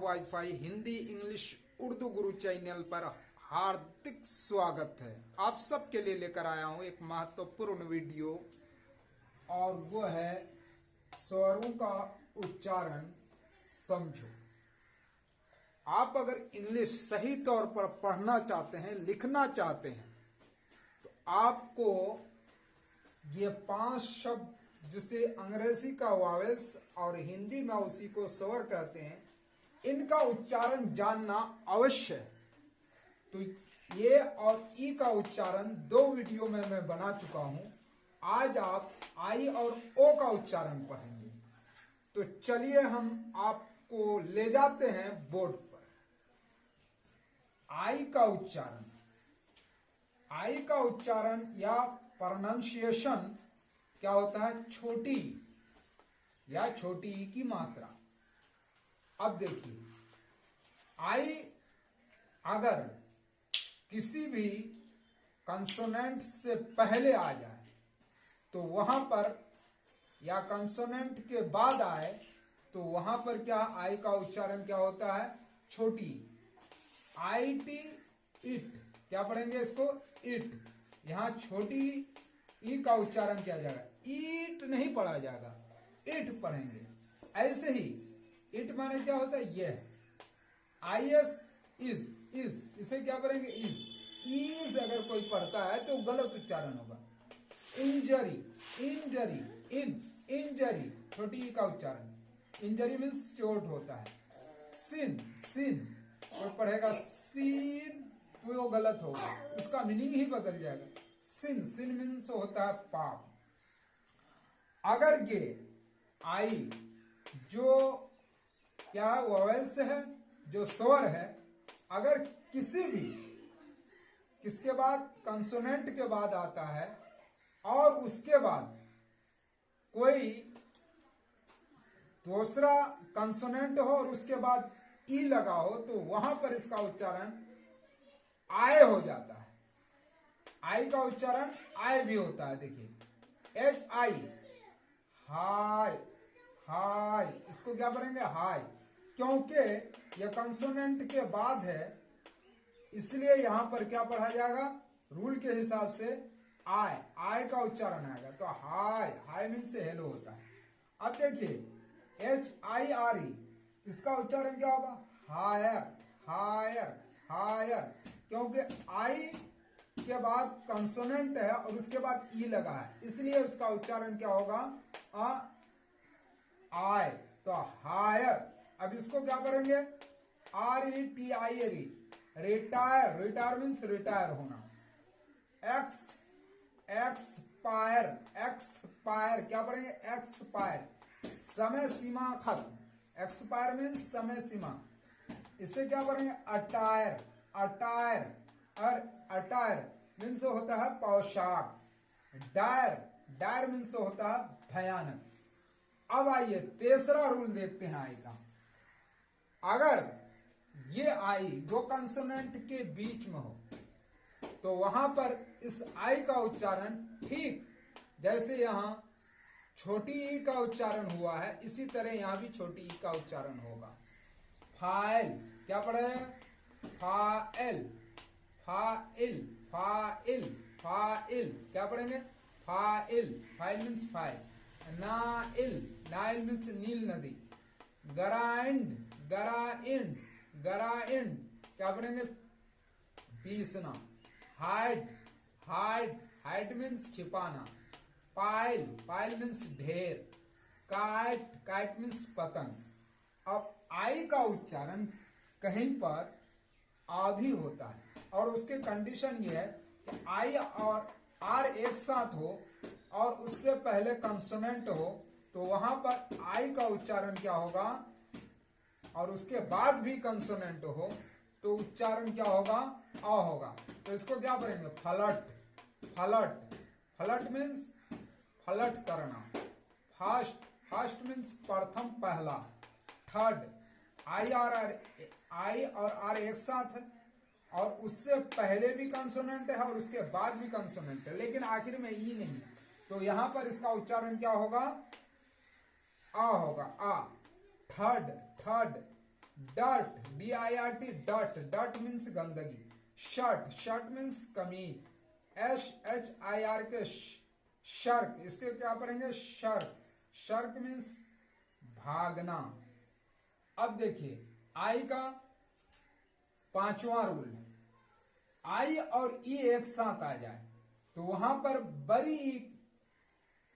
Wifi Hindi English Urdu गुरु channel पर हार्दिक स्वागत है। आप सबके लिए लेकर आया हूं एक महत्वपूर्ण वीडियो और वो है स्वरों का उच्चारण समझो। आप अगर इंग्लिश सही तौर पर पढ़ना चाहते हैं, लिखना चाहते हैं, तो आपको ये 5 शब्द जिसे अंग्रेजी का वावेल्स और हिंदी में उसी को स्वर कहते हैं, इनका उच्चारण जानना अवश्य है। तो ये और ई का उच्चारण 2 वीडियो में मैं बना चुका हूं। आज आप आई और ओ का उच्चारण पढ़ेंगे। तो चलिए हम आपको ले जाते हैं बोर्ड पर। आई का उच्चारण, आई का उच्चारण या प्रोनाउंसिएशन क्या होता है? छोटी या छोटी ई की मात्रा। अब देखिए, आई अगर किसी भी कंसोनेंट से पहले आ जाए तो वहां पर, या कंसोनेंट के बाद आए तो वहां पर क्या आई का उच्चारण क्या होता है? छोटी। आई टी इट, क्या पढ़ेंगे इसको? इट। यहां छोटी ई का उच्चारण किया जाएगा, ईट नहीं पढ़ा जाएगा, इट पढ़ेंगे। ऐसे ही इट माने क्या होता है? ये आई एस इज, इसे क्या पढ़ेंगे? इज अगर कोई पढ़ता है तो गलत उच्चारण होगा। इंजरी, इंजरी छोटी ई का उच्चारण। इंजरी मीन्स चोट होता है। सिन कोई पढ़ेगा सीन तो वो गलत होगा, उसका मीनिंग ही बदल जाएगा। सिन मीन्स होता है पाप। अगर ये आई जो क्या वोवेल्स है, जो स्वर है, अगर किसी भी किसके बाद, कंसोनेंट के बाद आता है और उसके बाद कोई दूसरा कंसोनेंट हो और उसके बाद ई लगा हो, तो वहां पर इसका उच्चारण आय हो जाता है। आई का उच्चारण आय भी होता है। देखिए एच आई, हाय, हाय, इसको क्या पढ़ेंगे? हाय। क्योंकि यह कंसोनेंट के बाद है, इसलिए यहां पर क्या पढ़ा जाएगा? रूल के हिसाब से आय का उच्चारण आएगा। तो हाय मीन से हेलो होता है। अब देखिए एच आई आर ई, इसका उच्चारण क्या होगा? Higher, higher, higher. क्योंकि आई के बाद कंसोनेंट है और उसके बाद ई लगा है, इसलिए उसका उच्चारण क्या होगा? आय। तो हायर। अब इसको क्या करेंगे? आर ई टी आई एर, रिटायर, रिटायर मीन्स रिटायर होना। एक्सपायर, एक्सपायर क्या पढ़ेंगे? एक्सपायर, समय सीमा खत्म। एक्सपायर मीन्स समय सीमा। इसे क्या पढ़ेंगे? अटायर, अटायर, और अटायर मीन्स होता है पोशाक। डायर, डायर मीन्स होता है भयानक। अब आइए तीसरा रूल देखते हैं आई का। अगर ये आई जो कंसोनेंट के बीच में हो तो वहां पर इस आई का उच्चारण ठीक जैसे यहां छोटी ई का उच्चारण हुआ है, इसी तरह यहां भी छोटी ई का उच्चारण होगा। फाइल, क्या पढ़ेगा? फाइल, फाइल, फाइल, फाइल, क्या पढ़ेंगे? File, file means file. Nile, Nile means नील नदी। गराइंड, गराइंड, गराइंड, क्या पढ़ेंगे? पीसना। हाइड, हाइड, हाइड मीन्स छिपाना। पाइल, पाइल मीन्स ढेर। काइट, काइट मीन्स पतंग। अब आई का उच्चारण कहीं पर आ भी होता है और उसके कंडीशन ये है कि आई और आर एक साथ हो और उससे पहले कंसोनेंट हो, तो वहां पर आई का उच्चारण क्या होगा? और उसके बाद भी कंसोनेंट हो तो उच्चारण क्या होगा? आ होगा। तो इसको क्या करेंगे? फलट, फलट, फलट मीन्स फलट करना। फर्स्ट, फर्स्ट मीन्स प्रथम, पहला। थर्ड, आई और आर एक साथ है और उससे पहले भी कंसोनेंट है और उसके बाद भी कंसोनेंट है, लेकिन आखिर में ई नहीं है, तो यहां पर इसका उच्चारण क्या होगा? आ होगा। आ। Third, third dirt, DIRT, dirt, dirt means गंदगी। शर्ट, शर्ट मीन्स कमीज। SHIRK, शर्क, इसके क्या पढ़ेंगे? शर्क, शर्क मीन्स भागना। अब देखिए आई का पांचवा रूल, आई और ई एक साथ आ जाए तो वहां पर बड़ी ई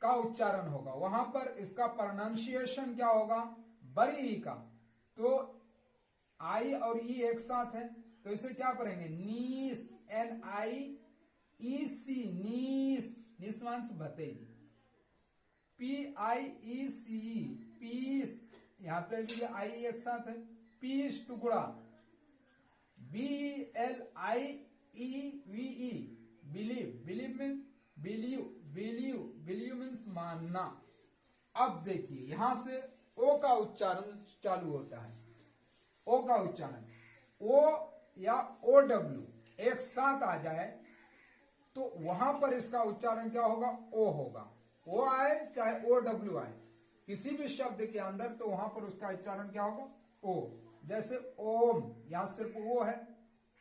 का उच्चारण होगा, वहां पर इसका प्रोनाउंसिएशन क्या होगा? बड़ी ई का। तो आई और ई एक साथ है तो इसे क्या पढ़ेंगे? नीस, NIEC, नीस, निस्वांस भतेजी। PIECE, पीस, यहां पे भी आई एक साथ है। पीस, टुकड़ा। BLIEVE, believe, believe mean believe, believe, believe means मानना। अब देखिए यहां से ओ का उच्चारण चालू होता है। ओ का उच्चारण, ओ या OW एक साथ आ जाए तो वहां पर इसका उच्चारण क्या होगा? ओ होगा। ओ आए चाहे OW आए किसी भी शब्द के अंदर तो वहां पर उसका उच्चारण क्या होगा? ओ। जैसे ओम, यहां सिर्फ ओ है।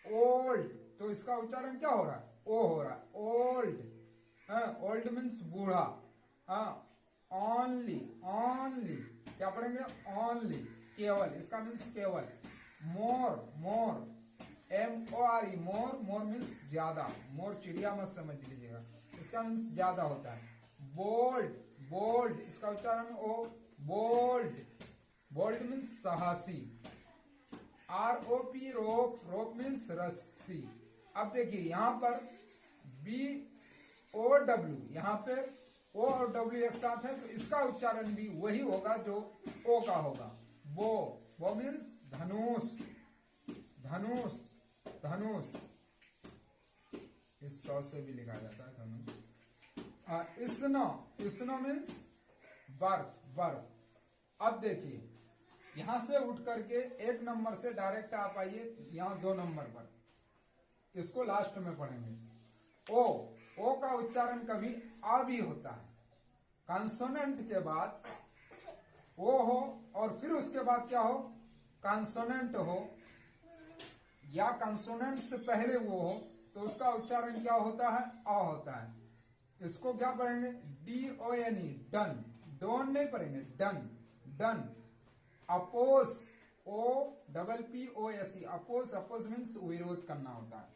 ओल्ड, तो इसका उच्चारण क्या हो रहा है? ओ हो रहा है। ओल्ड, ओल्ड मीन्स बूढ़ा। ओनली, ओनली क्या पढ़ेंगे? ओनली, केवल, इसका मीन्स केवल। मोर, मोर, MORE, मोर, मोर मीन्स ज्यादा। मोर चिड़िया मत समझ लीजिएगा, इसका मीन्स ज्यादा होता है। बोल्ड, बोल्ड, इसका उच्चारण ओ, बोल्ड, बोल्ड मीन्स साहसी। ROP, रोप, रोप मीन्स रस्सी। अब देखिए यहां पर BOW, यहां पे O और W एक साथ है तो इसका उच्चारण भी वही होगा जो O का होगा। बो, बो मीन्स धनुष, धनुष, धनुष, इस सौ से भी लिखा जाता है धनुष। स्नो, स्नो मीन्स बर्फ, बर्फ। अब देखिए यहां से उठ करके एक नंबर से डायरेक्ट आप आइए यहां 2 नंबर पर, इसको लास्ट में पढ़ेंगे। ओ, ओ का उच्चारण कभी आ भी होता है। कंसोनेंट के बाद ओ हो और फिर उसके बाद क्या हो? कंसोनेंट हो, या कंसोनेंट से पहले वो हो तो उसका उच्चारण क्या होता है? आ होता है। इसको क्या पढ़ेंगे? DONE, डन, डोन नहीं पढ़ेंगे, done, done. Oppose, OPPOSE, oppose, oppose means विरोध करना होता है।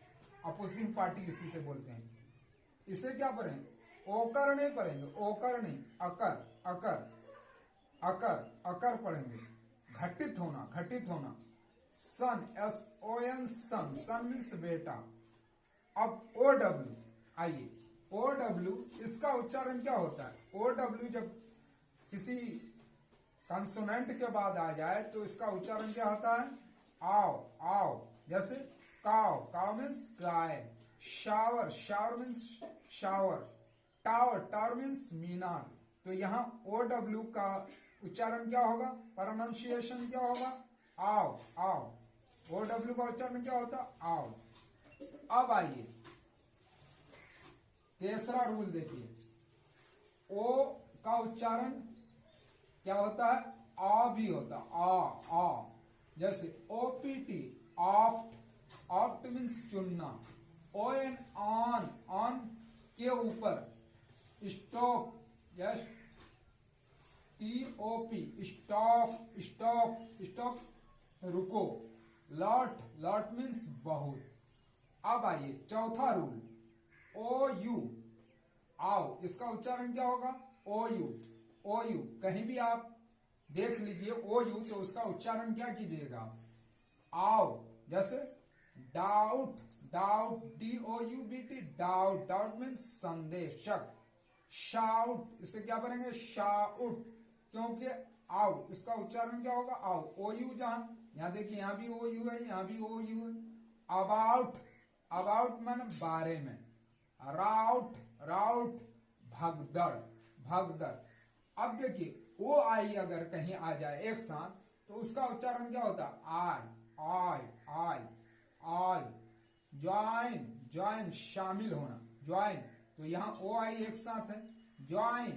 अपोजिंग पार्टी इसी से बोलते हैं। इसे क्या पढ़ेंगे? ओकर नहीं पढ़ेंगे, ओकर नहीं, अकर, अकर, अकर, अकर पढ़ेंगे। घटित होना, घटित होना। सन, SON, सन, सन मीन्स बेटा। अब OW आइए, OW इसका उच्चारण क्या होता है? OW जब किसी कंसोनेंट के बाद आ जाए तो इसका उच्चारण क्या होता है? आओ, आओ। जैसे काव, काव मीन्स गाय। Shower, shower means shower. Tower, tower means मीनार। तो यहाँ OW का उच्चारण क्या होगा? प्रोनाउंसिएशन क्या होगा? आओ, आओ। OW का उच्चारण क्या होता? आओ। अब आइए तीसरा रूल देखिए, ओ का उच्चारण क्या होता है? आ भी होता, आ, आ। जैसे OPT, ऑप्ट, ऑप्ट मीन्स चुनना। ON, ऑन, ऑन के ऊपर। Stop, yes, TOP, stop, stop, stop, रुको। लॉट, लॉट मीन्स बहुत। अब आइए चौथा रूल, OU, आओ, इसका उच्चारण क्या होगा? OU, OU। कहीं भी आप देख लीजिए OU तो उसका उच्चारण क्या कीजिएगा? आओ। जैसे doubt, doubt, DOUBT, doubt, doubt means संदेशक। शाउट, इसे क्या करेंगे? शाउट, क्योंकि आओ इसका उच्चारण क्या होगा? आओ। OU जहां, यहां देखिए यहां भी OU है, यहां भी OU है। अबाउट, अबाउट माने बारे में। राउट, राउट, भगदड़, भगदड़। अब देखिए ओ आई अगर कहीं आ जाए एक साथ तो उसका उच्चारण क्या होता है? आई, आई, आई, आई। ज्वाइन, ज्वाइन शामिल होना, ज्वाइन। तो यहां ओ आई एक साथ है। Join.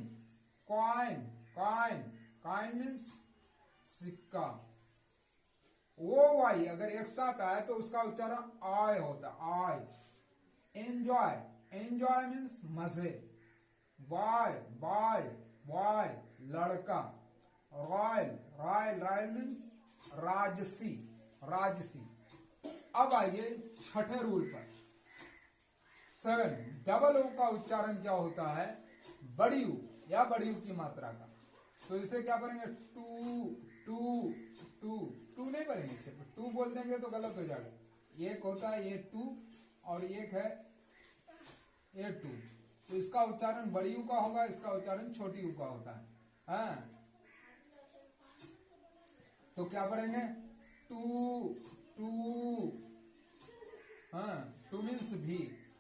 Coin, coin, coin means सिक्का। ओ वाई अगर एक साथ आए तो उसका उच्चारण आय होता है, आय। एंजॉय, एंजॉय मीन्स मजे। बॉय, बॉय, बॉय लड़का। रॉयल, रॉयल, रॉयल मीन्स राजसी, राजसी। अब आइए छठे रूल पर। 7 डबल ओ का उच्चारण क्या होता है? बड़ी यू या बड़ी यू की मात्रा का। तो इसे क्या पढ़ेंगे? टू, टू, टू, टू नहीं पढ़ेंगे, सिर्फ टू बोल देंगे तो गलत हो जाएगा। एक होता है ये टू और एक है ये टू। तो इसका उच्चारण बड़ी यू का होगा, इसका उच्चारण छोटी यू का होता है। हाँ, तो क्या पढ़ेंगे? Too, too. हाँ, टू मीन्स भी।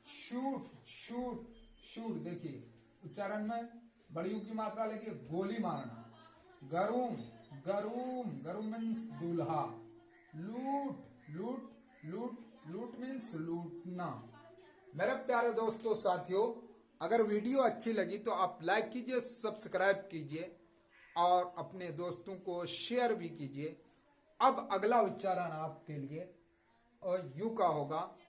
Shoot, shoot, shoot. देखिए उच्चारण में बड़ी यू की मात्रा लेके गोली मारना। गरूम, गरूम, गरूम मीन्स दूल्हा। लूट, लूट, लूट, लूट मीन्स लूटना। मेरे प्यारे दोस्तों साथियों, अगर वीडियो अच्छी लगी तो आप लाइक कीजिए, सब्सक्राइब कीजिए और अपने दोस्तों को शेयर भी कीजिए। अब अगला उच्चारण आपके लिए और यू का होगा।